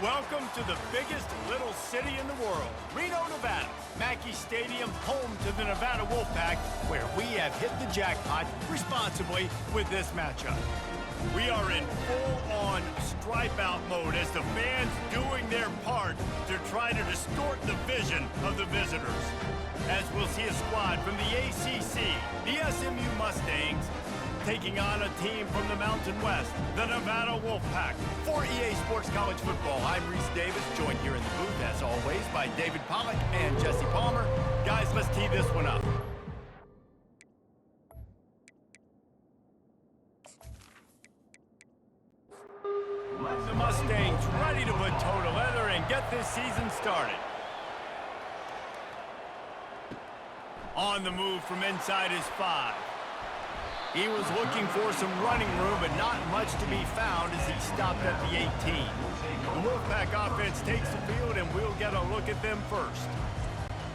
Welcome to the biggest little city in the world, Reno, Nevada. Mackey Stadium, home to the Nevada Wolfpack, where we have hit the jackpot responsibly with this matchup. We are in full-on stripe-out mode as the fans doing their part to try to distort the vision of the visitors. As we'll see a squad from the ACC, the SMU Mustangs, taking on a team from the Mountain West, the Nevada Wolfpack. For EA Sports College Football, I'm Reese Davis, joined here in the booth, as always, by David Pollack and Jesse Palmer. Guys, let's tee this one up. The Mustangs ready to put toe to leather and get this season started. On the move from inside his 5. He was looking for some running room, but not much to be found as he stopped at the 18. The Wolfpack offense takes the field, and we'll get a look at them first.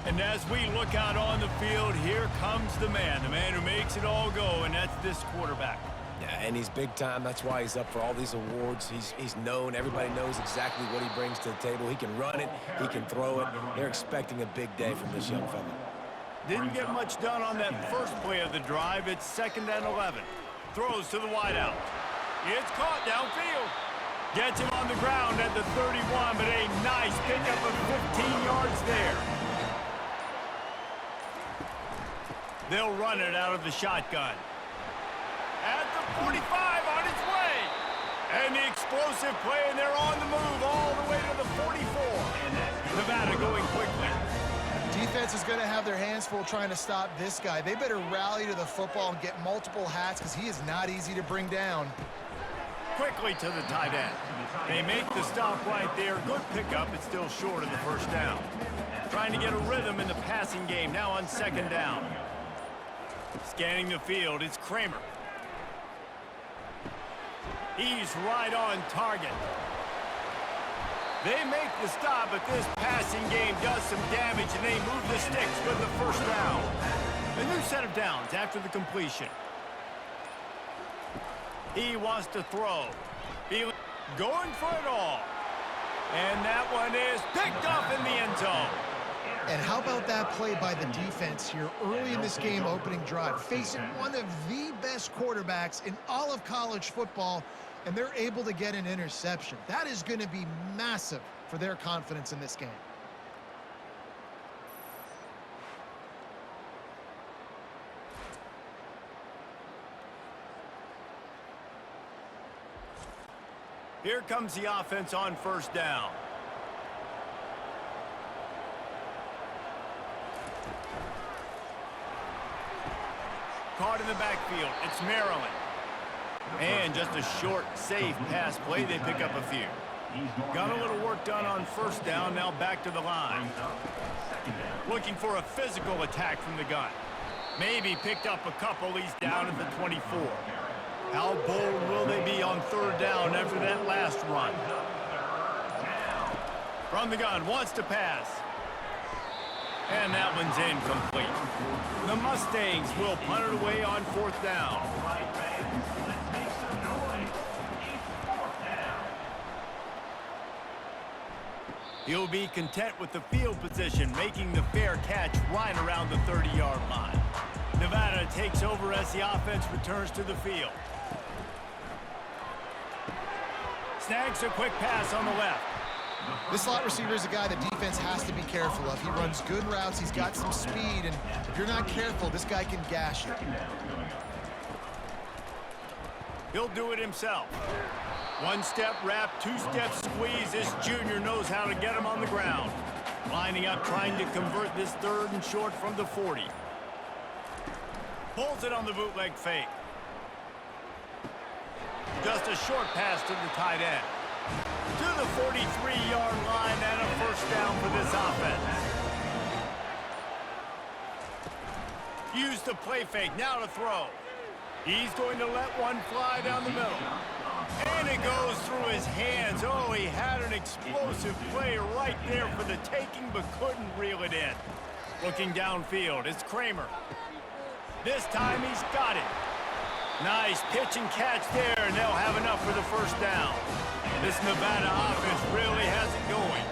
And as we look out on the field, here comes the man who makes it all go, and that's this quarterback. Yeah, and he's big time. That's why he's up for all these awards. He's known. Everybody knows exactly what he brings to the table. He can run it. He can throw it. They're expecting a big day from this young fella. Didn't get much done on that first play of the drive. It's 2nd and 11. Throws to the wideout. It's caught downfield. Gets him on the ground at the 31, but a nice pickup of 15 yards there. They'll run it out of the shotgun. At the 45, on its way. And the explosive play, and they're on the move all the way to the 44. Nevada going quickly. Defense is going to have their hands full trying to stop this guy. They better rally to the football and get multiple hats because he is not easy to bring down. Quickly to the tight end. They make the stop right there. Good pickup, but still short of the first down. Trying to get a rhythm in the passing game now on 2nd down. Scanning the field, it's Kramer. He's right on target. They make the stop, but this passing game does some damage, and they move the sticks with the first down. A new set of downs after the completion. He wants to throw. Going for it all. And that one is picked off in the end zone. And how about that play by the defense here early in this game opening drive, facing one of the best quarterbacks in all of college football, and they're able to get an interception. That is going to be massive for their confidence in this game. Here comes the offense on 1st down. Caught in the backfield. It's Maryland. And just a short, safe pass play. They pick up a few. Got a little work done on 1st down. Now back to the line. Looking for a physical attack from the gun. Maybe picked up a couple. He's down at the 24. How bold will they be on 3rd down after that last run? From the gun, wants to pass. And that one's incomplete. The Mustangs will punt it away on 4th down. He'll be content with the field position, making the fair catch right around the 30-yard line. Nevada takes over as the offense returns to the field. Snags a quick pass on the left. This slot receiver is a guy the defense has to be careful of. He runs good routes, he's got some speed, and if you're not careful, this guy can gash you. He'll do it himself. 1-step wrap, 2-step squeeze. This junior knows how to get him on the ground. Lining up, trying to convert this 3rd and short from the 40. Pulls it on the bootleg fake. Just a short pass to the tight end. To the 43-yard line and a 1st down for this offense. Use the play fake, now to throw. He's going to let one fly down the middle. And it goes through his hands. Oh, he had an explosive play right there for the taking, but couldn't reel it in. Looking downfield, it's Kramer. This time he's got it. Nice pitch and catch there, and they'll have enough for the 1st down. This Nevada offense really has it going.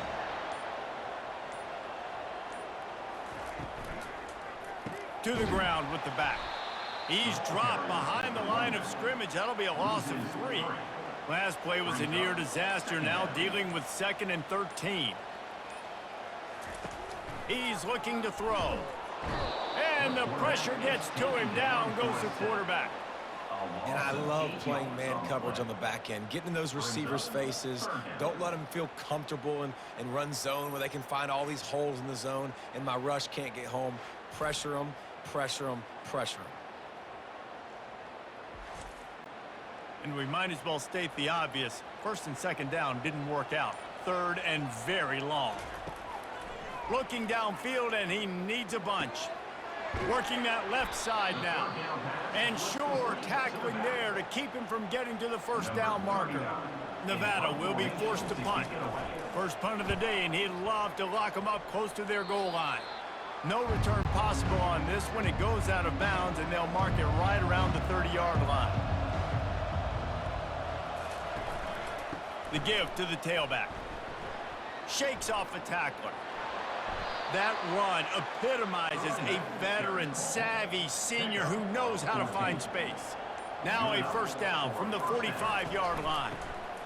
To the ground with the back. He's dropped behind the line of scrimmage. That'll be a loss of 3. Last play was a near disaster, now dealing with 2nd and 13. He's looking to throw. And the pressure gets to him. Down goes the quarterback. And I love playing man coverage on the back end, getting in those receivers' faces. Don't let them feel comfortable and run zone where they can find all these holes in the zone and my rush can't get home. Pressure them, pressure them, pressure them. And we might as well state the obvious. 1st and 2nd down didn't work out. 3rd and very long. Looking downfield, and he needs a bunch. Working that left side now. And sure, tackling there to keep him from getting to the 1st down marker. Nevada will be forced to punt. First punt of the day, and he'd love to lock them up close to their goal line. No return possible on this one. It goes out of bounds, and they'll mark it right around the 30-yard line. The give to the tailback. Shakes off a tackler. That run epitomizes a veteran, savvy senior who knows how to find space. Now a 1st down from the 45-yard line.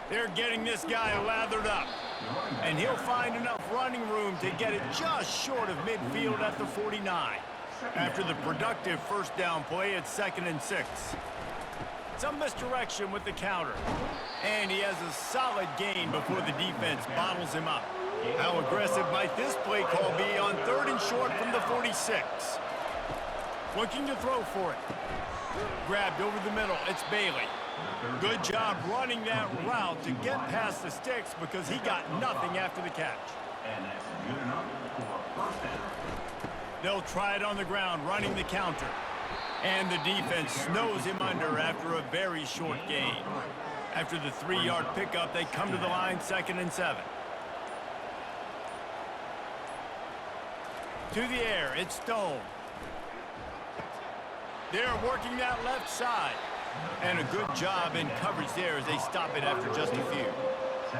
They're getting this guy lathered up. And he'll find enough running room to get it just short of midfield at the 49. After the productive 1st down play, it's 2nd and 6. Some misdirection with the counter. And he has a solid gain before the defense bottles him up. How aggressive might this play call be on 3rd and short from the 46? Looking to throw for it. Grabbed over the middle. It's Bailey. Good job running that route to get past the sticks because he got nothing after the catch. And that's good enough for 1st down. They'll try it on the ground, running the counter. And the defense snows him under after a very short gain. After the 3-yard pickup, they come to the line, 2nd and 7. To the air, it's Stone. They're working that left side. And a good job in coverage there as they stop it after just a few.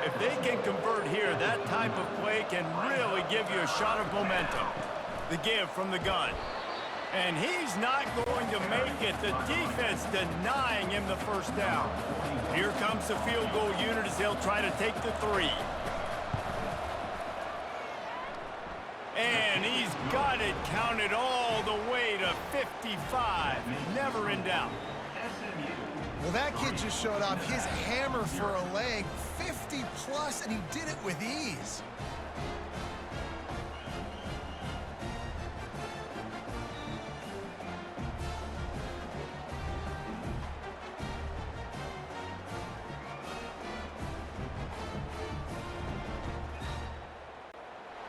If they can convert here, that type of play can really give you a shot of momentum. The give from the gun. And he's not going to make it. The defense denying him the 1st down. Here comes the field goal unit as they'll try to take the 3. And he's got it counted all the way to 55. Never in doubt. Well, that kid just showed off his hammer for a leg, 50+, and he did it with ease.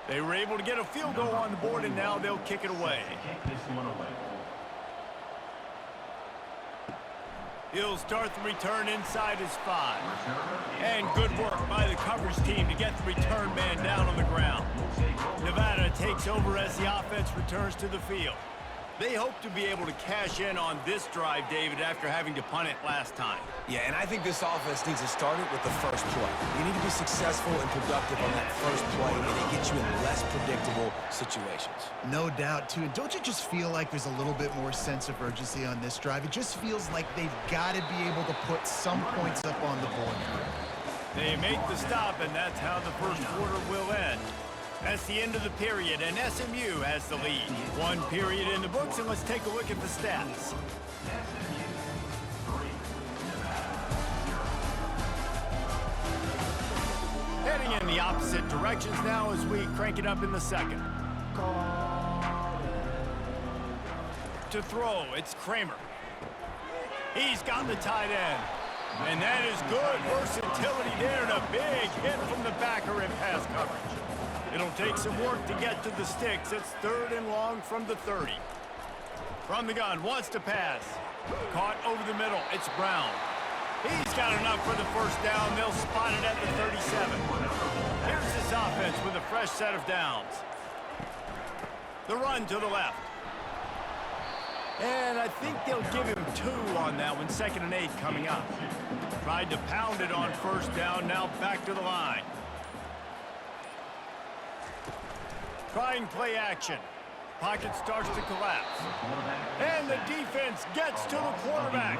They were able to get a field goal on the board, and now they'll kick it away. He'll start the return inside his 5. And good work by the coverage team to get the return man down on the ground. Nevada takes over as the offense returns to the field. They hope to be able to cash in on this drive, David, after having to punt it last time. Yeah, and I think this offense needs to start it with the 1st play. You need to be successful and productive on that 1st play, and it gets you in less predictable situations. No doubt, too. And don't you just feel like there's a little bit more sense of urgency on this drive? It just feels like they've got to be able to put some points up on the board. They make the stop, and that's how the 1st quarter will end. That's the end of the period, and SMU has the lead. 1 period in the books, and let's take a look at the stats. Heading in the opposite directions now as we crank it up in the 2nd. To throw, it's Kramer. He's got the tight end. And that is good versatility there, and a big hit from the backer in pass coverage. It'll take some work to get to the sticks. It's 3rd and long from the 30. From the gun, wants to pass. Caught over the middle, it's Brown. He's got enough for the 1st down. They'll spot it at the 37. Here's this offense with a fresh set of downs. The run to the left. And I think they'll give him 2 on that one. 2nd and 8 coming up. Tried to pound it on first down, now back to the line. Trying play action. Pocket starts to collapse. And the defense gets to the quarterback.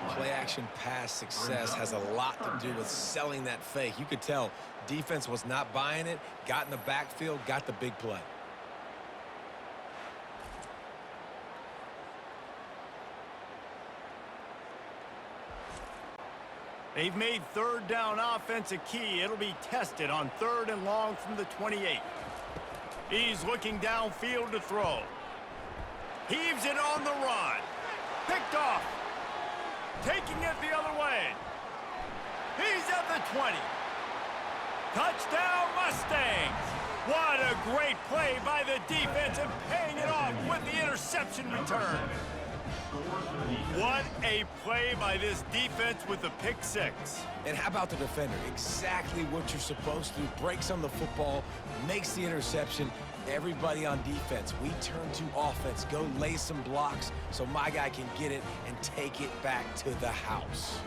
Play action pass success has a lot to do with selling that fake. You could tell defense was not buying it, got in the backfield, got the big play. They've made third down offense a key. It'll be tested on 3rd and long from the 28. He's looking downfield to throw. Heaves it on the run. Picked off. Taking it the other way. He's at the 20. Touchdown Mustangs. What a great play by the defense and paying it off with the interception return. What a play by this defense with the pick 6. And how about the defender? Exactly what you're supposed to do. Breaks on the football, makes the interception. Everybody on defense, we turn to offense. Go lay some blocks so my guy can get it and take it back to the house.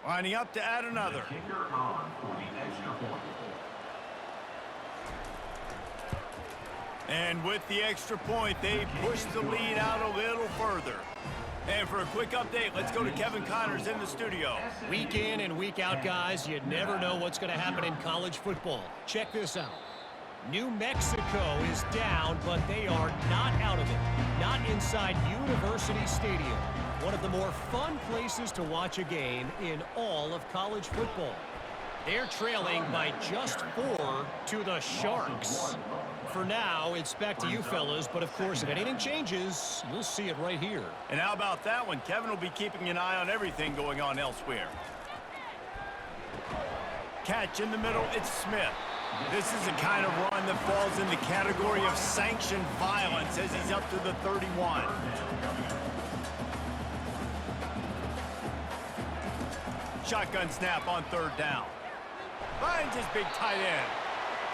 Lining up to add another. Kicker on for the extra point. And with the extra point, they push the lead out a little further. And for a quick update, let's go to Kevin Connors in the studio. Week in and week out, guys, you never know what's going to happen in college football. Check this out. New Mexico is down, but they are not out of it. Not inside University Stadium, one of the more fun places to watch a game in all of college football. They're trailing by just 4 to the Sharks. For now, it's back to you fellas, but of course, if anything changes, you'll see it right here. And how about that one? Kevin will be keeping an eye on everything going on elsewhere. Catch in the middle, it's Smith. This is the kind of run that falls in the category of sanctioned violence as he's up to the 31. Shotgun snap on 3rd down. Finds his big tight end.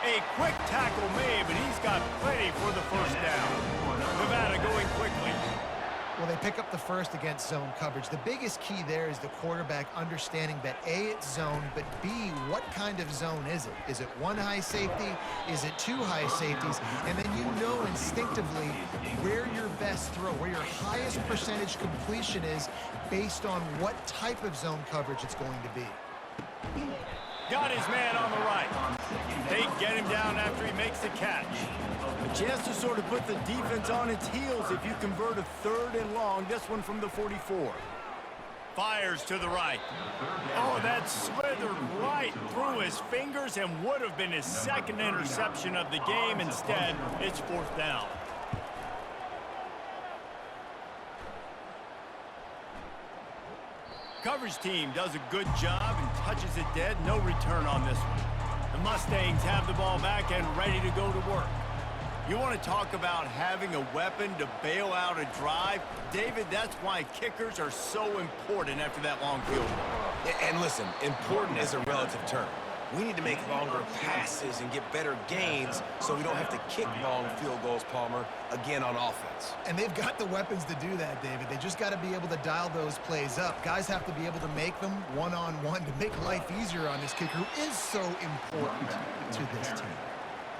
A quick tackle made, but he's got plenty for the first down. Nevada going quickly. Well, they pick up the first against zone coverage. The biggest key there is the quarterback understanding that A, it's zone, but B, what kind of zone is it? Is it 1 high safety? Is it 2 high safeties? And then you know instinctively where your best throw, where your highest percentage completion is based on what type of zone coverage it's going to be. Got his man on the right. They get him down after he makes the catch. A chance to sort of put the defense on its heels if you convert a 3rd and long. This one from the 44. Fires to the right. Oh, that slithered right through his fingers and would have been his 2nd interception of the game. Instead, it's 4th down. Coverage team does a good job and touches it dead. No return on this one. The Mustangs have the ball back and ready to go to work. You want to talk about having a weapon to bail out a drive? David, that's why kickers are so important after that long field goal. And listen, important is a relative term. We need to make longer passes and get better gains so we don't have to kick long field goals, Palmer, again on offense. And they've got the weapons to do that, David. They just got to be able to dial those plays up. Guys have to be able to make them one-on-one to make life easier on this kicker who is so important to this team.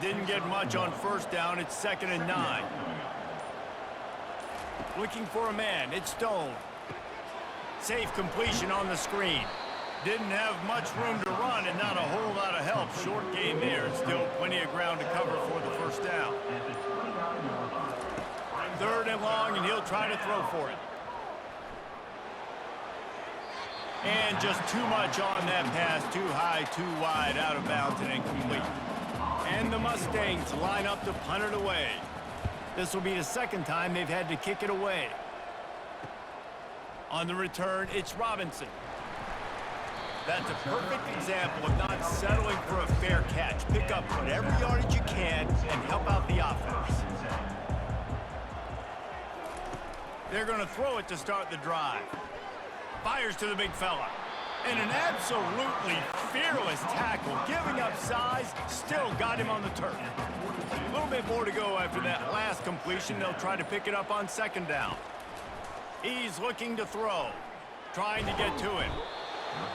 Didn't get much on 1st down. It's 2nd and 9. Looking for a man. It's Stone. Safe completion on the screen. Didn't have much room to run and not a whole lot of help. Short gain there. Still plenty of ground to cover for the 1st down. 3rd and long, and he'll try to throw for it. And just too much on that pass. Too high, too wide, out of bounds, and incomplete. And the Mustangs line up to punt it away. This will be the 2nd time they've had to kick it away. On the return, it's Robinson. That's a perfect example of not settling for a fair catch. Pick up whatever yardage you can and help out the offense. They're going to throw it to start the drive. Fires to the big fella. And an absolutely fearless tackle, giving up size, still got him on the turf. A little bit more to go after that last completion. They'll try to pick it up on second down. He's looking to throw, trying to get to him.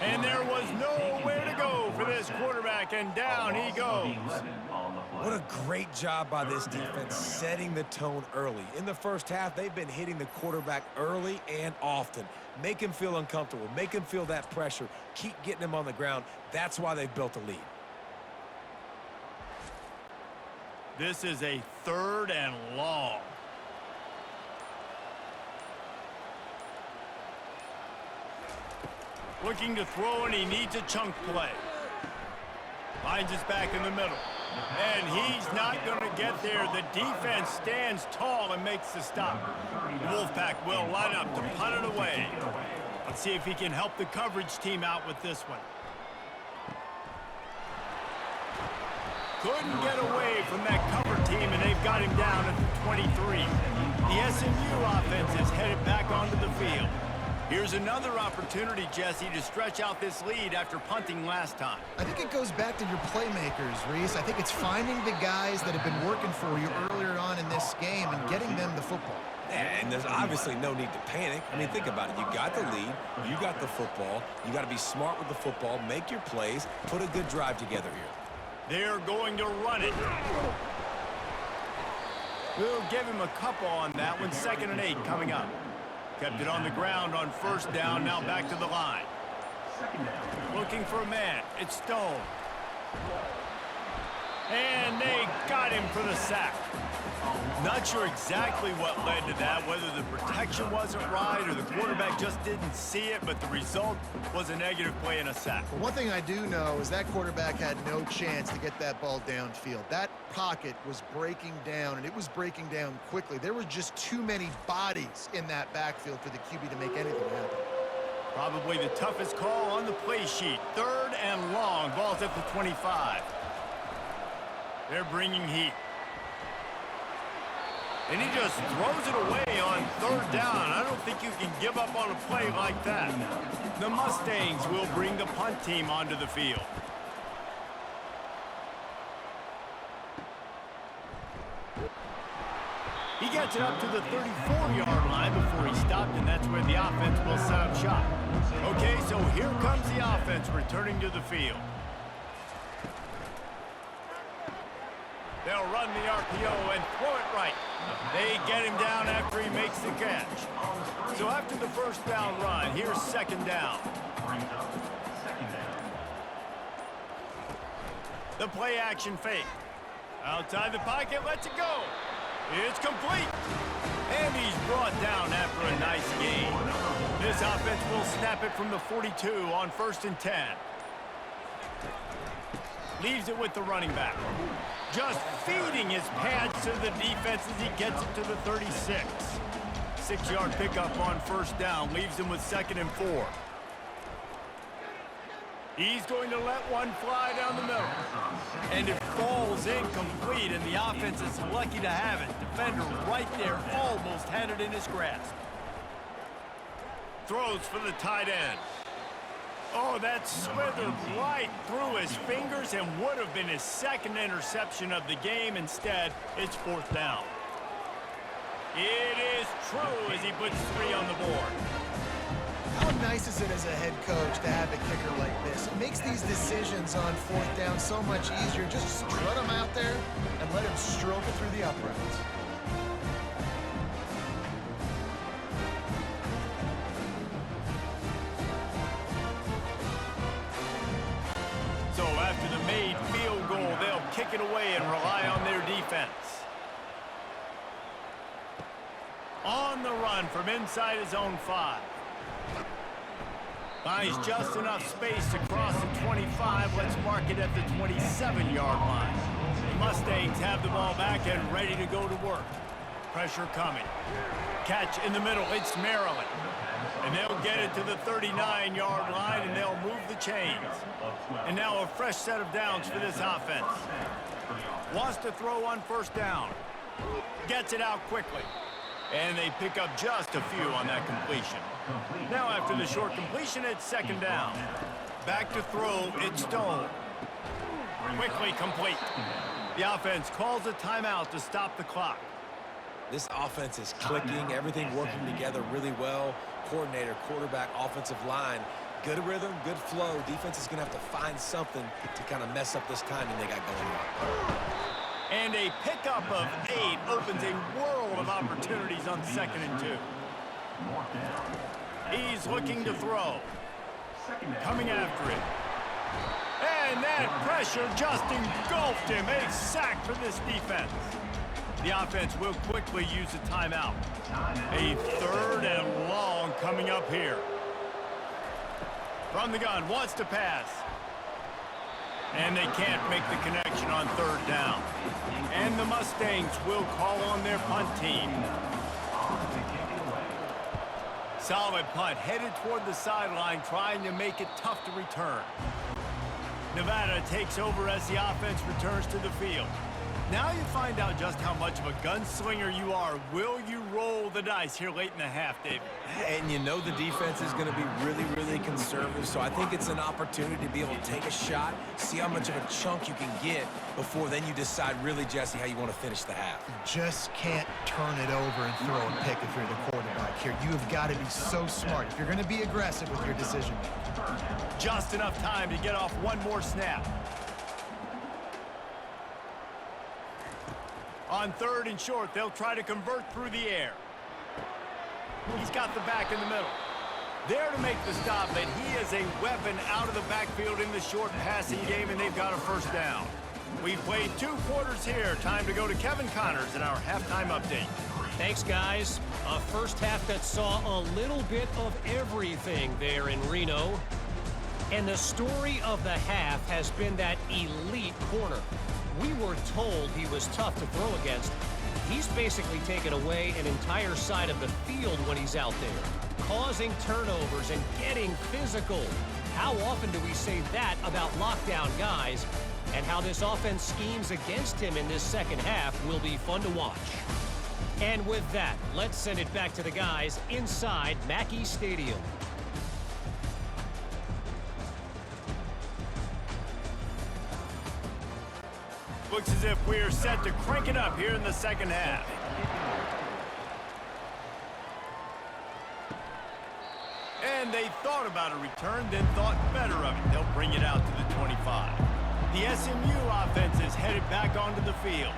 And there was nowhere to go for this quarterback, and down he goes. What a great job by this defense setting the tone early. In the first half, they've been hitting the quarterback early and often. Make him feel uncomfortable. Make him feel that pressure. Keep getting him on the ground. That's why they've built a lead. This is a 3rd and long. Looking to throw, and he needs a chunk play. Finds his back in the middle. And he's not going to get there. The defense stands tall and makes the stop. The Wolfpack will line up to punt it away. Let's see if he can help the coverage team out with this one. Couldn't get away from that cover team, and they've got him down at the 23. The SMU offense is headed back onto the field. Here's another opportunity, Jesse, to stretch out this lead after punting last time. I think it goes back to your playmakers, Reese. I think it's finding the guys that have been working for you earlier on in this game and getting them the football. And there's obviously no need to panic. I mean, think about it. You got the lead. You got the football. You got to be smart with the football. Make your plays. Put a good drive together here. They're going to run it. We'll give him a couple on that one. 2nd and 8 coming up. Kept it on the ground on 1st down. Now back to the line. Looking for a man. It's Stone. And they got him for the sack. Not sure exactly what led to that, whether the protection wasn't right or the quarterback just didn't see it, but the result was a negative play and a sack. But one thing I do know is that quarterback had no chance to get that ball downfield. That pocket was breaking down, and it was breaking down quickly. There were just too many bodies in that backfield for the QB to make anything happen. Probably the toughest call on the play sheet. 3rd and long. Ball's at the 25. They're bringing heat. And he just throws it away on 3rd down. I don't think you can give up on a play like that. The Mustangs will bring the punt team onto the field. He gets it up to the 34-yard line before he stopped, and that's where the offense will set up shop. Okay, so here comes the offense returning to the field. They'll run the RPO and throw it right. They get him down after he makes the catch. So after the 1st down run, here's 2nd down. The play action fake. Outside the pocket, lets it go. It's complete. And he's brought down after a nice gain. This offense will snap it from the 42 on 1st and 10. Leaves it with the running back. Just feeding his pads to the defense as he gets it to the 36. 6-yard pickup on 1st down. Leaves him with 2nd and 4. He's going to let one fly down the middle. And it falls incomplete, and the offense is lucky to have it. Defender right there almost had it in his grasp. Throws for the tight end. Oh, that slithered right through his fingers and would have been his 2nd interception of the game. Instead, it's 4th down. It is true as he puts 3 on the board. How nice is it as a head coach to have a kicker like this? It makes these decisions on 4th down so much easier. Just strut him out there and let him stroke it through the uprights. So after the made field goal, they'll kick it away and rely on their defense. On the run from inside his own 5. Finds just enough space to cross the 25. Let's mark it at the 27-yard line. The Mustangs have the ball back and ready to go to work. Pressure coming. Catch in the middle. It's Maryland. And they'll get it to the 39-yard line, and they'll move the chains. And now a fresh set of downs for this offense. Wants to throw on 1st down. Gets it out quickly. And they pick up just a few on that completion. Now after the short completion, it's second down. Back to throw, it's Stone. Quickly complete. The offense calls a timeout to stop the clock. This offense is clicking, everything working together really well. Coordinator, quarterback, offensive line. Good rhythm, good flow. Defense is going to have to find something to kind of mess up this timing they got going on. And a pickup of 8 opens a world of opportunities on 2nd and 2. He's looking to throw. Coming after it. And that pressure just engulfed him. A sack for this defense. The offense will quickly use a timeout. A 3rd and long coming up here. From the gun, wants to pass. And they can't make the connection on 3rd down. And the Mustangs will call on their punt team. Solid punt, headed toward the sideline, trying to make it tough to return. Nevada takes over as the offense returns to the field. Now you find out just how much of a gunslinger you are. Will you roll the dice here late in the half, David? And you know the defense is going to be really, really conservative, so I think it's an opportunity to be able to take a shot, see how much of a chunk you can get before then you decide really, Jesse, how you want to finish the half. You just can't turn it over and throw a pick if you're the quarterback here. You have got to be so smart if you're going to be aggressive with your decision. Just enough time to get off one more snap. On 3rd and short, they'll try to convert through the air. He's got the back in the middle. There to make the stop, but he is a weapon out of the backfield in the short passing game, and they've got a 1st down. We've played 2 quarters here. Time to go to Kevin Connors in our halftime update. Thanks, guys. A first half that saw a little bit of everything there in Reno. And the story of the half has been that elite corner. We were told he was tough to throw against. He's basically taken away an entire side of the field when he's out there, causing turnovers and getting physical. How often do we say that about lockdown guys? And how this offense schemes against him in this second half will be fun to watch. And with that, let's send it back to the guys inside Mackey Stadium. Looks as if we're set to crank it up here in the second half. And they thought about a return, then thought better of it. They'll bring it out to the 25. The SMU offense is headed back onto the field.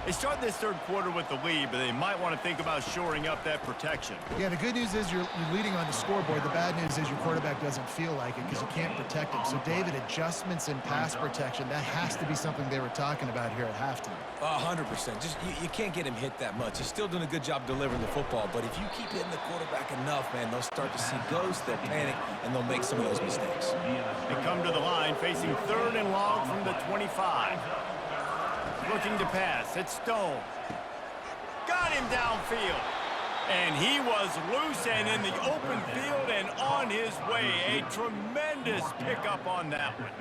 They start this 3rd quarter with the lead, but they might want to think about shoring up that protection. Yeah, the good news is you're leading on the scoreboard. The bad news is your quarterback doesn't feel like it because you can't protect him. So, David, adjustments in pass protection, that has to be something they were talking about here at halftime. 100%. Just you can't get him hit that much. He's still doing a good job delivering the football, but if you keep hitting the quarterback enough, man, they'll start to see ghosts, they'll panic, and they'll make some of those mistakes. They come to the line facing 3rd and long from the 25. Looking to pass, it's Stone. Got him downfield. And he was loose and in the open field and on his way. A tremendous pickup on that one.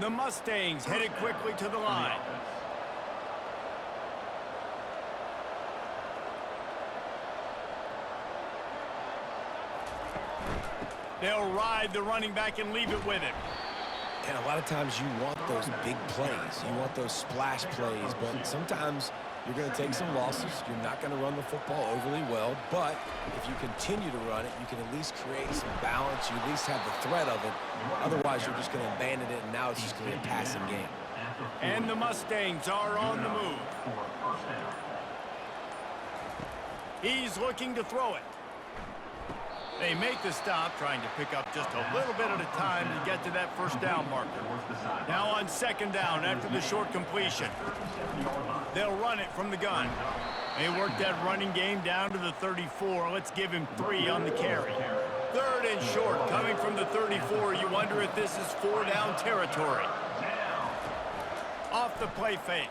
The Mustangs headed quickly to the line. They'll ride the running back and leave it with him. And a lot of times you want those big plays. You want those splash plays, but sometimes you're going to take some losses. You're not going to run the football overly well, but if you continue to run it, you can at least create some balance. You at least have the threat of it. Otherwise, you're just going to abandon it, and now it's just going to be a passing game. And the Mustangs are on the move. He's looking to throw it. They make the stop, trying to pick up just a little bit at a time to get to that 1st down marker. Now on 2nd down after the short completion. They'll run it from the gun. They work that running game down to the 34. Let's give him 3 on the carry. 3rd and short coming from the 34. You wonder if this is 4-down territory. Off the play fake.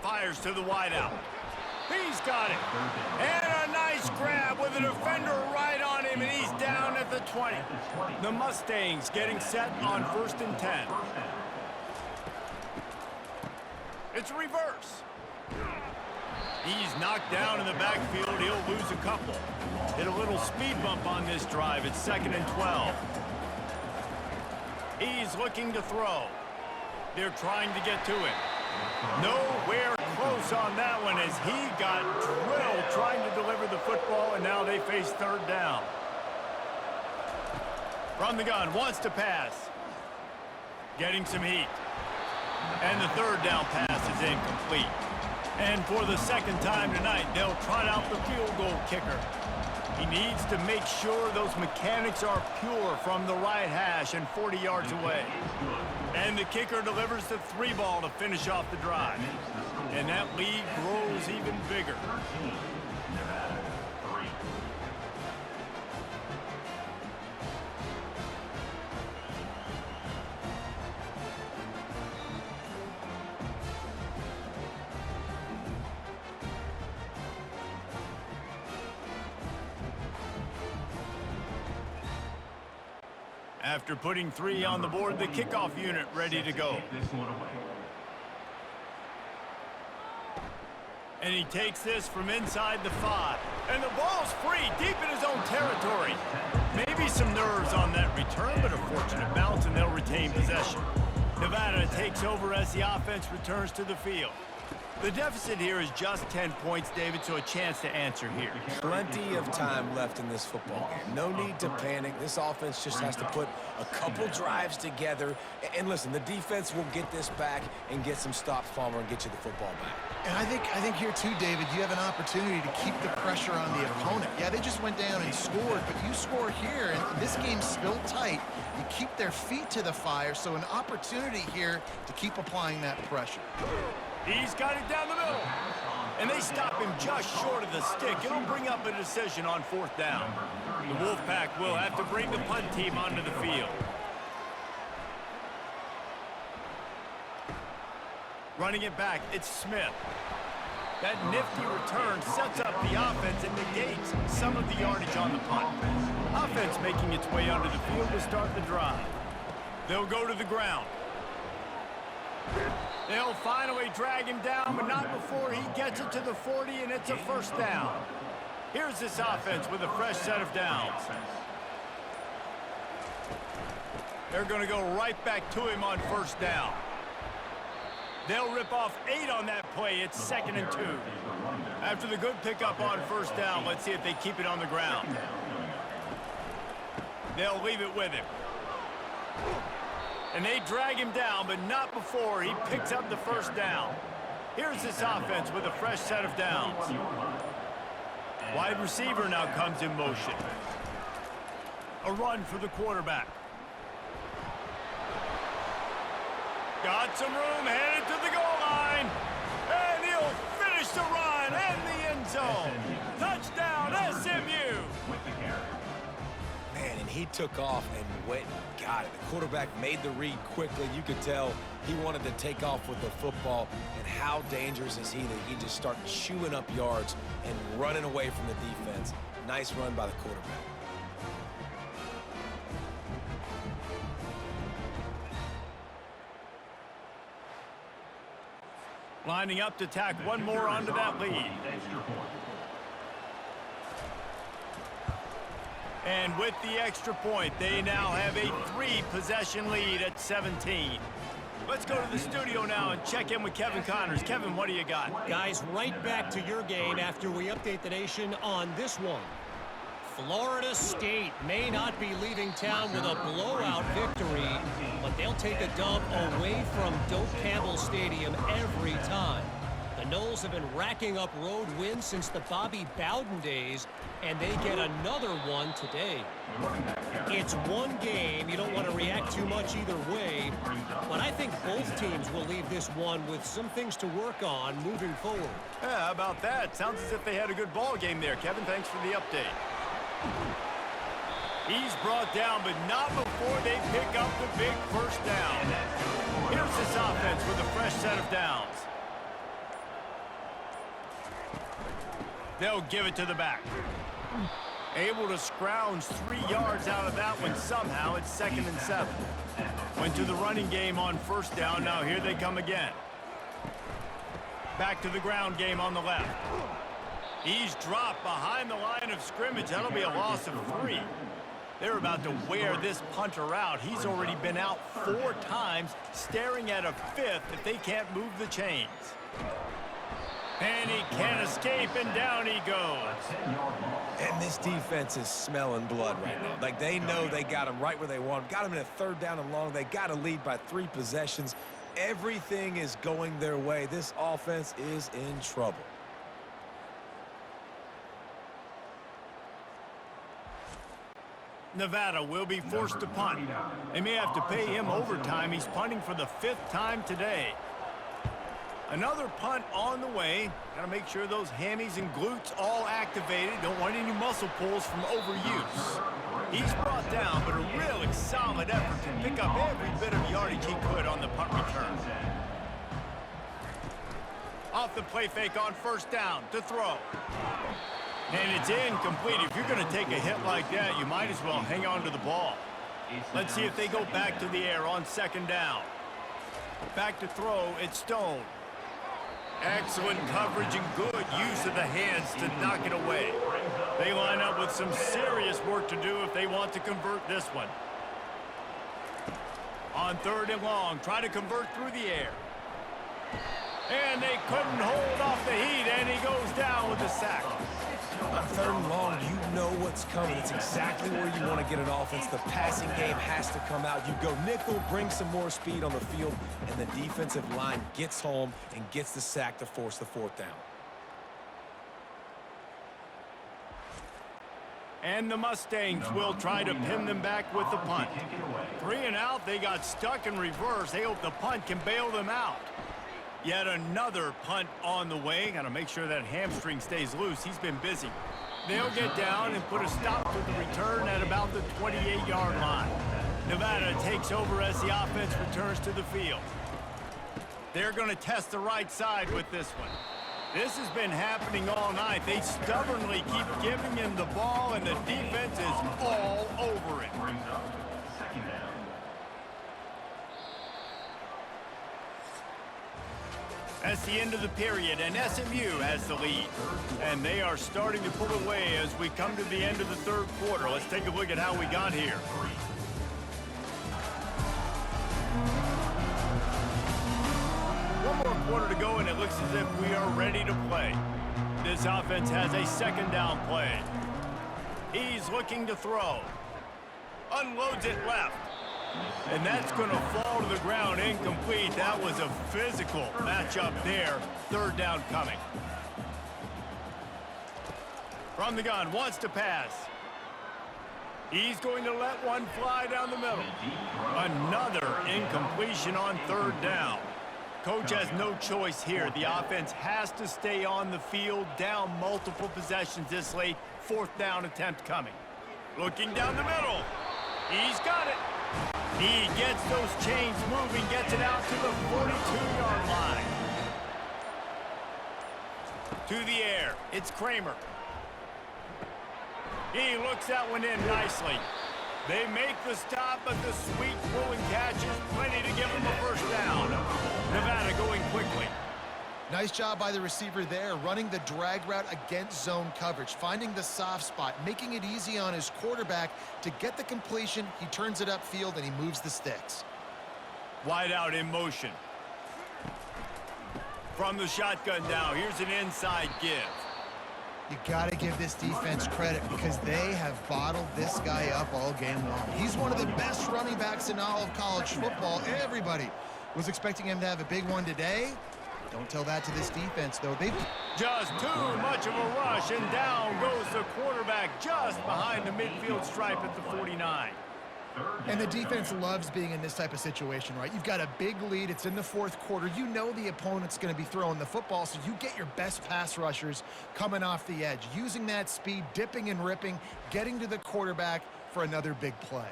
Fires to the wideout. He's got it. And a nice grab with a defender right on him, and he's down at the 20. The Mustangs getting set on 1st and 10. It's reverse. He's knocked down in the backfield. He'll lose a couple. Hit a little speed bump on this drive. It's 2nd and 12. He's looking to throw. They're trying to get to him. Nowhere close on that one as he got drilled trying to deliver the football, and now they face 3rd down. From the gun, wants to pass. Getting some heat. And the 3rd down pass is incomplete. And for the 2nd time tonight, they'll trot out the field goal kicker. He needs to make sure those mechanics are pure from the right hash and 40 yards away. And the kicker delivers the 3 ball to finish off the drive. And that lead grows even bigger. After putting 3 on the board, the kickoff unit ready to go. And he takes this from inside the 5. And the ball's free, deep in his own territory. Maybe some nerves on that return, but a fortunate bounce, and they'll retain possession. Nevada takes over as the offense returns to the field. The deficit here is just 10 points, David, so a chance to answer here. Plenty of time left in this football game. No need to panic. This offense just has to put a couple drives together. And listen, the defense will get this back and get some stops, Palmer, and get you the football back. And I think here too, David, you have an opportunity to keep the pressure on the opponent. Yeah, they just went down and scored, but you score here, and this game's still tight. You keep their feet to the fire, so an opportunity here to keep applying that pressure. He's got it down the middle. And they stop him just short of the stick. It'll bring up a decision on 4th down. The Wolfpack will have to bring the punt team onto the field. Running it back, it's Smith. That nifty return sets up the offense and negates some of the yardage on the punt. Offense making its way onto the field to start the drive. They'll go to the ground. They'll finally drag him down, but not before he gets it to the 40, and it's a 1st down. Here's this offense with a fresh set of downs. They're going to go right back to him on 1st down. They'll rip off 8 on that play. It's 2nd and 2. After the good pickup on 1st down, let's see if they keep it on the ground. They'll leave it with him. And they drag him down, but not before he picks up the 1st down. Here's this offense with a fresh set of downs. Wide receiver now comes in motion. A run for the quarterback. Got some room, headed to the goal line. And he'll finish the run and the end zone. Touchdown, SMU. Man, and he took off and went and got it. The quarterback made the read quickly. You could tell he wanted to take off with the football. And how dangerous is he that he just started chewing up yards and running away from the defense. Nice run by the quarterback. Lining up to tack one more onto that lead. And with the extra point, they now have a 3-possession lead at 17. Let's go to the studio now and check in with Kevin Connors. Kevin, what do you got? Guys, right back to your game after we update the nation on this one. Florida State may not be leaving town with a blowout victory, but they'll take a dub away from Doak Campbell Stadium every time. The Noles have been racking up road wins since the Bobby Bowden days, and they get another one today. It's one game. You don't want to react too much either way, but I think both teams will leave this one with some things to work on moving forward. Yeah, how about that? Sounds as if they had a good ball game there. Kevin, thanks for the update. He's brought down, but not before they pick up the big 1st down. Here's this offense with a fresh set of downs. They'll give it to the back. Able to scrounge 3 yards out of that one somehow. It's 2nd and 7. Went to the running game on 1st down. Now here they come again. Back to the ground game on the left. He's dropped behind the line of scrimmage. That'll be a loss of 3. They're about to wear this punter out. He's already been out 4 times, staring at a 5th if they can't move the chains. And he can't escape, and down he goes. And this defense is smelling blood right now. Like, they know they got him right where they want him. Got him in a 3rd down and long. They got to lead by 3 possessions. Everything is going their way. This offense is in trouble. Nevada will be forced to punt. They may have to pay him overtime. He's punting for the 5th time today. Another punt on the way. Got to make sure those hammies and glutes all activated. Don't want any muscle pulls from overuse. He's brought down, but a really solid effort to pick up every bit of yardage he could on the punt return. Off the play fake on 1st down to throw. And it's incomplete. If you're going to take a hit like that, you might as well hang on to the ball. Let's see if they go back to the air on 2nd down. Back to throw, it's Stone. Excellent coverage and good use of the hands to knock it away. They line up with some serious work to do if they want to convert this one. On 3rd and long, try to convert through the air. And they couldn't hold off the heat, and he goes down with the sack. On 3rd and long, you know what's coming. It's exactly where you want to get an offense. The passing game has to come out. You go nickel, bring some more speed on the field, and the defensive line gets home and gets the sack to force the 4th down. And the Mustangs will try to pin them back with the punt. 3 and out, they got stuck in reverse. They hope the punt can bail them out. Yet another punt on the way. Got to make sure that hamstring stays loose. He's been busy. They'll get down and put a stop to the return at about the 28-yard line. Nevada takes over as the offense returns to the field. They're going to test the right side with this one. This has been happening all night. They stubbornly keep giving him the ball, and the defense is all over it. That's the end of the period, and SMU has the lead. And they are starting to pull away as we come to the end of the 3rd quarter. Let's take a look at how we got here. One more quarter to go, and it looks as if we are ready to play. This offense has a 2nd down play. He's looking to throw. Unloads it left. And that's going to fall to the ground incomplete. That was a physical matchup there. 3rd down coming. From the gun, wants to pass. He's going to let one fly down the middle. Another incompletion on 3rd down. Coach has no choice here. The offense has to stay on the field, down multiple possessions this late. 4th down attempt coming. Looking down the middle. He's got it. He gets those chains moving, gets it out to the 42-yard line. To the air, it's Kramer. He looks that one in nicely. They make the stop, but the sweet pulling catch is plenty to give him a 1st down. Nevada going quickly. Nice job by the receiver there, running the drag route against zone coverage, finding the soft spot, making it easy on his quarterback to get the completion. He turns it upfield, and he moves the sticks. Wide out in motion. From the shotgun now, here's an inside give. You got to give this defense credit because they have bottled this guy up all game long. He's one of the best running backs in all of college football. Everybody was expecting him to have a big one today. Don't tell that to this defense, though. They just too much of a rush, and down goes the quarterback just behind the midfield stripe at the 49. And the defense loves being in this type of situation, right? You've got a big lead. It's in the 4th quarter. You know the opponent's going to be throwing the football, so you get your best pass rushers coming off the edge, using that speed, dipping and ripping, getting to the quarterback for another big play.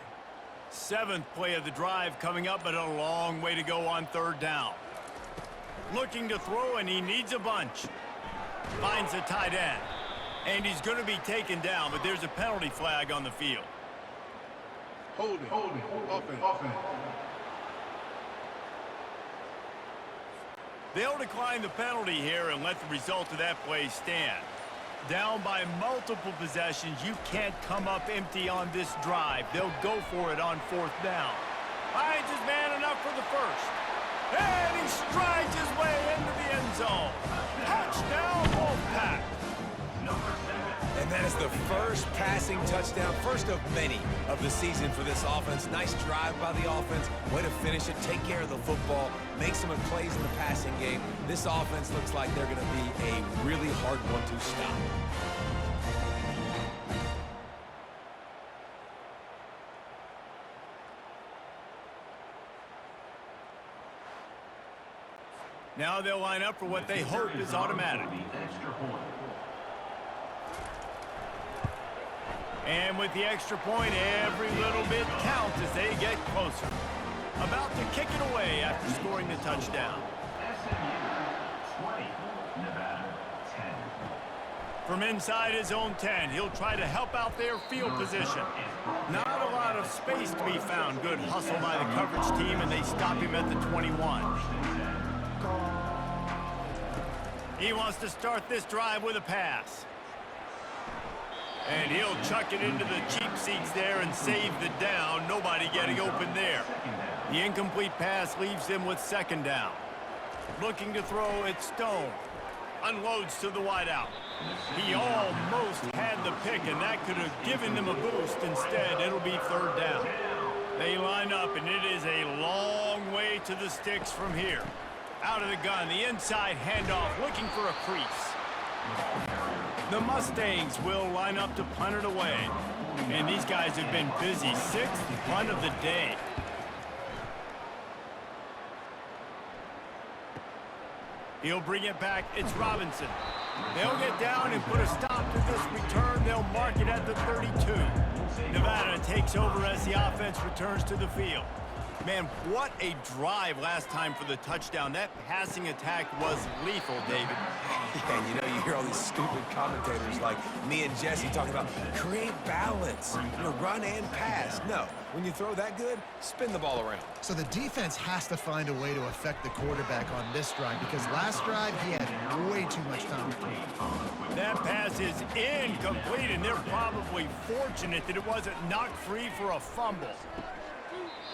7th play of the drive coming up, but a long way to go on 3rd down. Looking to throw, and he needs a bunch. Finds a tight end. And he's going to be taken down, but there's a penalty flag on the field. Holding. Offense. They'll decline the penalty here and let the result of that play stand. Down by multiple possessions, you can't come up empty on this drive. They'll go for it on 4th down. Finds his man enough for the first. And he strides his way into the end zone. Touchdown, Wolfpack. And that is the first passing touchdown, first of many of the season for this offense. Nice drive by the offense. Way to finish it, take care of the football, make some plays in the passing game. This offense looks like they're going to be a really hard one to stop. Now they'll line up for what they hope is automatic. And with the extra point, every little bit counts as they get closer. About to kick it away after scoring the touchdown. SMU 20, Nevada 10. From inside his own 10, he'll try to help out their field position. Not a lot of space to be found. Good hustle by the coverage team, and they stop him at the 21. He wants to start this drive with a pass. And he'll chuck it into the cheap seats there and save the down. Nobody getting open there. The incomplete pass leaves him with 2nd down. Looking to throw, it's Stone. Unloads to the wideout. He almost had the pick, and that could have given them a boost. Instead, it'll be 3rd down. They line up, and it is a long way to the sticks from here. Out of the gun, the inside handoff, looking for a crease. The Mustangs will line up to punt it away. And these guys have been busy. 6th punt of the day. He'll bring it back. It's Robinson. They'll get down and put a stop to this return. They'll mark it at the 32. Nevada takes over as the offense returns to the field. Man, what a drive last time for the touchdown. That passing attack was lethal, David. Yeah, and you know, you hear all these stupid commentators like me and Jesse talking about create balance, run and pass. No, when you throw that good, spin the ball around. So the defense has to find a way to affect the quarterback on this drive because last drive he had way too much time to throw. That pass is incomplete, and they're probably fortunate that it wasn't knocked free for a fumble.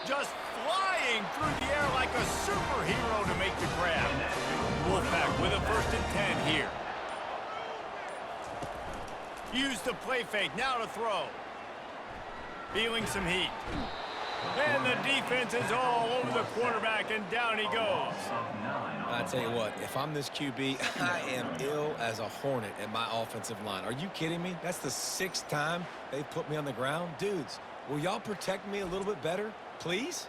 Just flying through the air like a superhero to make the grab. Wolfpack with a 1st and 10 here. Use the play fake, now to throw. Feeling some heat. And the defense is all over the quarterback, and down he goes. I tell you what, if I'm this QB, I am ill as a hornet at my offensive line. Are you kidding me? That's the 6th time they've put me on the ground. Dudes, will y'all protect me a little bit better, please?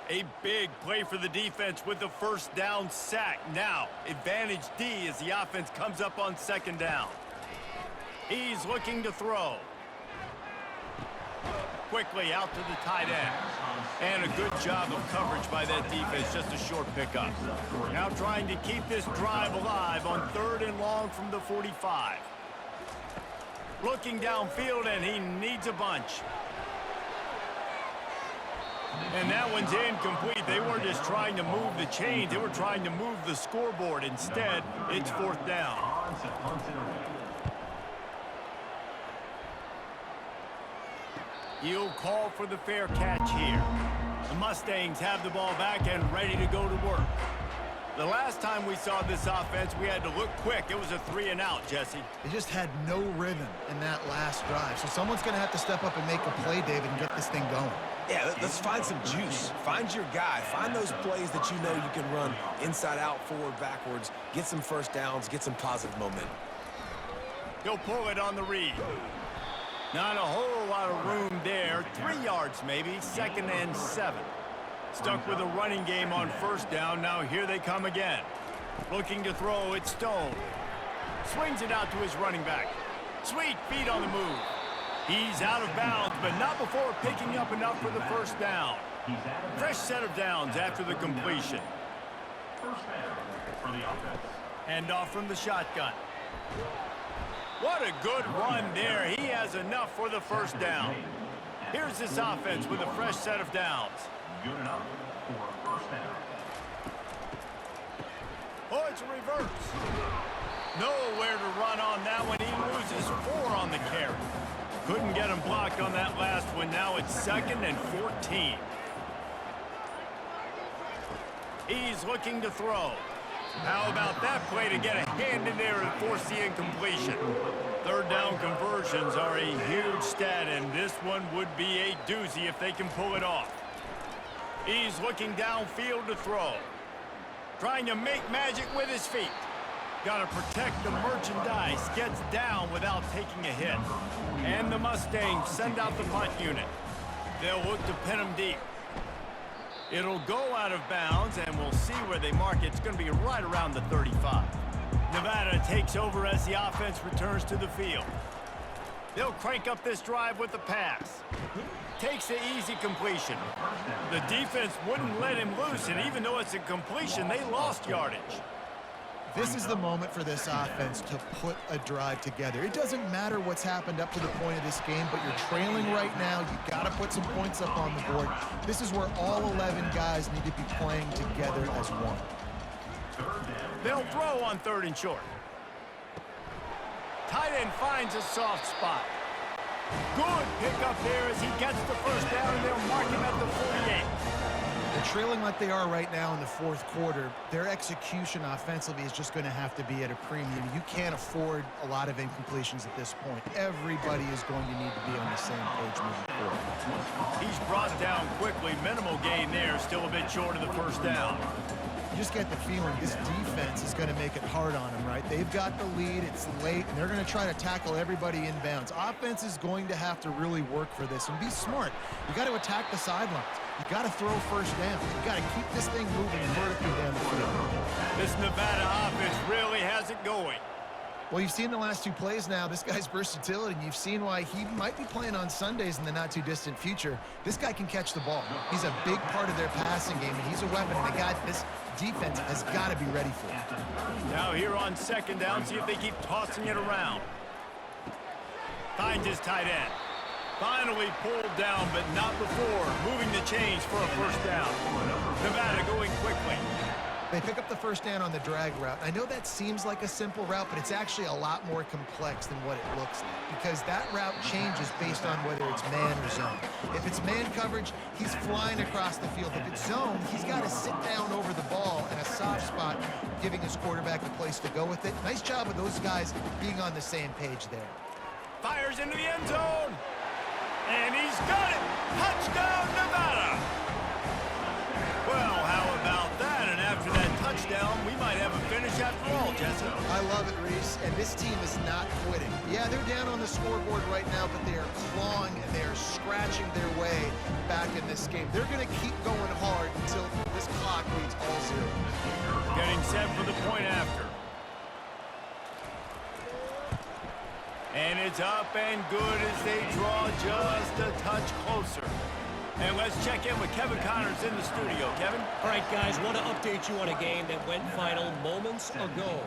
A big play for the defense with the 1st down sack. Now, advantage D as the offense comes up on 2nd down. He's looking to throw. Quickly out to the tight end. And a good job of coverage by that defense, just a short pickup. Now trying to keep this drive alive on 3rd and long from the 45. Looking downfield, and he needs a bunch. And that one's incomplete. They weren't just trying to move the chains. They were trying to move the scoreboard. Instead, it's 4th down. He'll call for the fair catch here. The Mustangs have the ball back and ready to go to work. The last time we saw this offense, we had to look quick. It was a 3-and-out, Jesse. They just had no rhythm in that last drive. So someone's going to have to step up and make a play, David, and get this thing going. Yeah, let's find some juice. Find your guy. Find those plays that you know you can run inside out, forward, backwards. Get some 1st downs. Get some positive momentum. He'll pull it on the read. Not a whole lot of room there. 3 yards maybe. 2nd and 7. Stuck with a running game on 1st down. Now here they come again. Looking to throw, it's Stone. Swings it out to his running back. Sweet feet on the move. He's out of bounds, but not before picking up enough for the 1st down. Fresh set of downs after the completion. 1st down for the offense. Hand off from the shotgun. What a good run there. He has enough for the 1st down. Here's this offense with a fresh set of downs. Good enough for a first down. Oh, it's a reverse. Nowhere to run on that one. He loses 4 on the carry. Couldn't get him blocked on that last one. Now it's 2nd and 14. He's looking to throw. How about that play to get a hand in there and force the incompletion? 3rd down conversions are a huge stat, and this one would be a doozy if they can pull it off. He's looking downfield to throw. Trying to make magic with his feet. Got to protect the merchandise. Gets down without taking a hit. And the Mustangs send out the punt unit. They'll look to pin him deep. It'll go out of bounds, and we'll see where they mark it. It's going to be right around the 35. Nevada takes over as the offense returns to the field. They'll crank up this drive with the pass. Takes the easy completion. The defense wouldn't let him loose, and even though it's a completion, they lost yardage. This is the moment for this offense to put a drive together. It doesn't matter what's happened up to the point of this game, but you're trailing right now. You got to put some points up on the board. This is where all 11 guys need to be playing together as one. They'll throw on 3rd and short. Tight end finds a soft spot. Good pickup there as he gets the first down, and they'll mark him at the 48. They're trailing like they are right now in the 4th quarter. Their execution offensively is just going to have to be at a premium. You can't afford a lot of incompletions at this point. Everybody is going to need to be on the same page moving forward. He's brought down quickly. Minimal gain there, still a bit short of the first down. You just get the feeling this defense is going to make it hard on them, right? They've got the lead, it's late, and they're going to try to tackle everybody inbounds. Offense is going to have to really work for this and be smart. You got to attack the sidelines. You got to throw first down. You got to keep this thing moving vertically down the field. This Nevada offense really has it going. Well, you've seen the last 2 plays now. This guy's versatility, and you've seen why he might be playing on Sundays in the not-too-distant future. This guy can catch the ball. He's a big part of their passing game, and he's a weapon, and the guy this defense has got to be ready for it. Now here on 2nd down, see if they keep tossing it around. Finds his tight end. Finally pulled down, but not before. Moving the chains for a first down. Nevada going quickly. They pick up the first down on the drag route. I know that seems like a simple route, but it's actually a lot more complex than what it looks like, because that route changes based on whether it's man or zone. If it's man coverage, he's flying across the field. If it's zone, he's got to sit down over the ball in a soft spot, giving his quarterback a place to go with it. Nice job of those guys being on the same page there. Fires into the end zone. And he's got it. Touchdown, Nevada. Well, how about that? And after that touchdown, we might have a finish after all, Jesse. I love it, Reese. And this team is not quitting. Yeah, they're down on the scoreboard right now, but they are clawing and they are scratching their way back in this game. They're going to keep going hard until this clock reads all 0. Getting set for the point after. And it's up and good as they draw just a touch closer. And let's check in with Kevin Connors in the studio. Kevin? All right, guys, want to update you on a game that went final moments ago.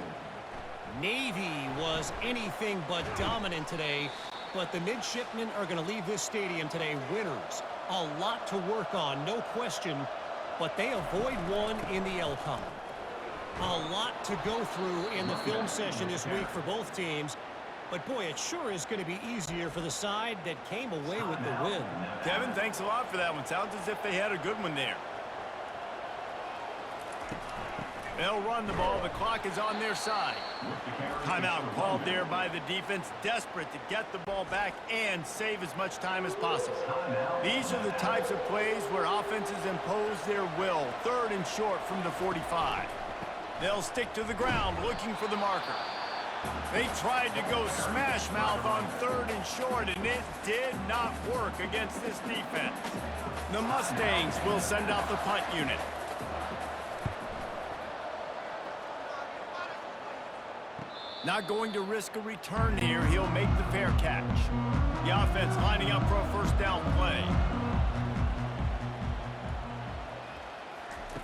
Navy was anything but dominant today, but the midshipmen are going to leave this stadium today winners. A lot to work on, no question, but they avoid one in the L column. A lot to go through in the film session this week for both teams. But, boy, it sure is going to be easier for the side that came away with the win. Kevin, thanks a lot for that one. Sounds as if they had a good one there. They'll run the ball. The clock is on their side. Timeout called there by the defense, desperate to get the ball back and save as much time as possible. These are the types of plays where offenses impose their will. 3rd and short from the 45. They'll stick to the ground looking for the marker. They tried to go smash mouth on 3rd and short, and it did not work against this defense. The Mustangs will send out the punt unit. Not going to risk a return here. He'll make the fair catch. The offense lining up for a first down play.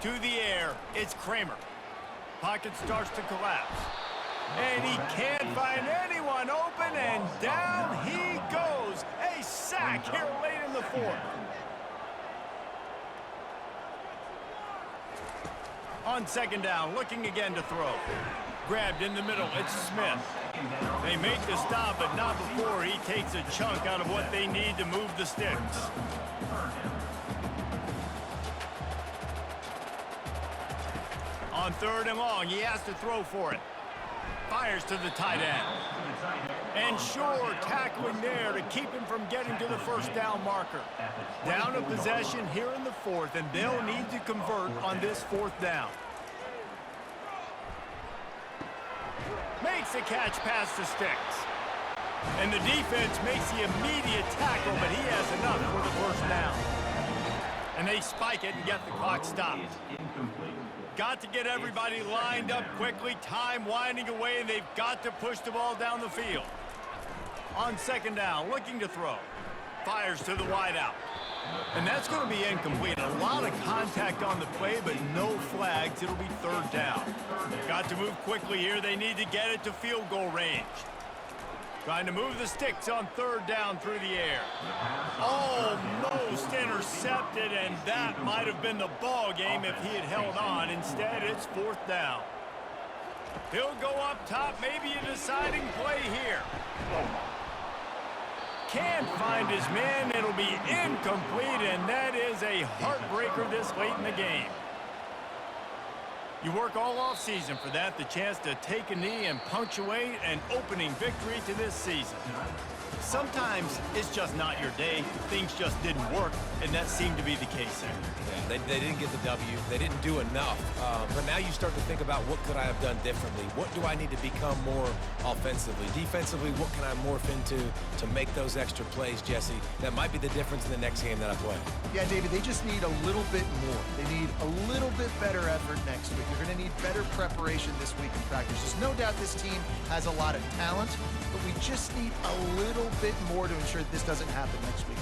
To the air, it's Kramer. Pocket starts to collapse. And he can't find anyone open, and down he goes. A sack here late in the fourth. On second down, looking again to throw. Grabbed in the middle, it's Smith. They make the stop, but not before he takes a chunk out of what they need to move the sticks. On third and long, he has to throw for it. Fires to the tight end. And sure, tackling there to keep him from getting to the first down marker. Down a possession here in the fourth, and they'll need to convert on this fourth down. Makes a catch past the sticks. And the defense makes the immediate tackle, but he has enough for the first down. And they spike it and get the clock stopped. Got to get everybody lined up quickly, time winding away, and they've got to push the ball down the field. On second down, looking to throw. Fires to the wideout. And that's going to be incomplete. A lot of contact on the play, but no flags. It'll be third down. Got to move quickly here. They need to get it to field goal range. Trying to move the sticks on third down through the air. Almost intercepted, and that might have been the ball game if he had held on. Instead, it's fourth down. He'll go up top, maybe a deciding play here. Can't find his man. It'll be incomplete, and that is a heartbreaker this late in the game. You work all offseason for that, the chance to take a knee and punctuate an opening victory to this season. Sometimes it's just not your day. Things just didn't work, and that seemed to be the case there. Yeah, they didn't get the W. They didn't do enough. But now you start to think about what could I have done differently? What do I need to become more offensively? Defensively, what can I morph into to make those extra plays, Jesse? That might be the difference in the next game that I play. Yeah, David, they just need a little bit more. They need a little bit better effort next week. They're going to need better preparation this week in practice. There's no doubt this team has a lot of talent, but we just need a little bit more to ensure that this doesn't happen next week.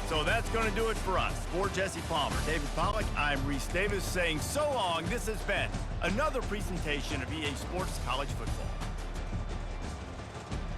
So that's going to do it for us. For Jesse Palmer, David Pollack, I'm Reese Davis saying so long. This has been another presentation of EA Sports College Football.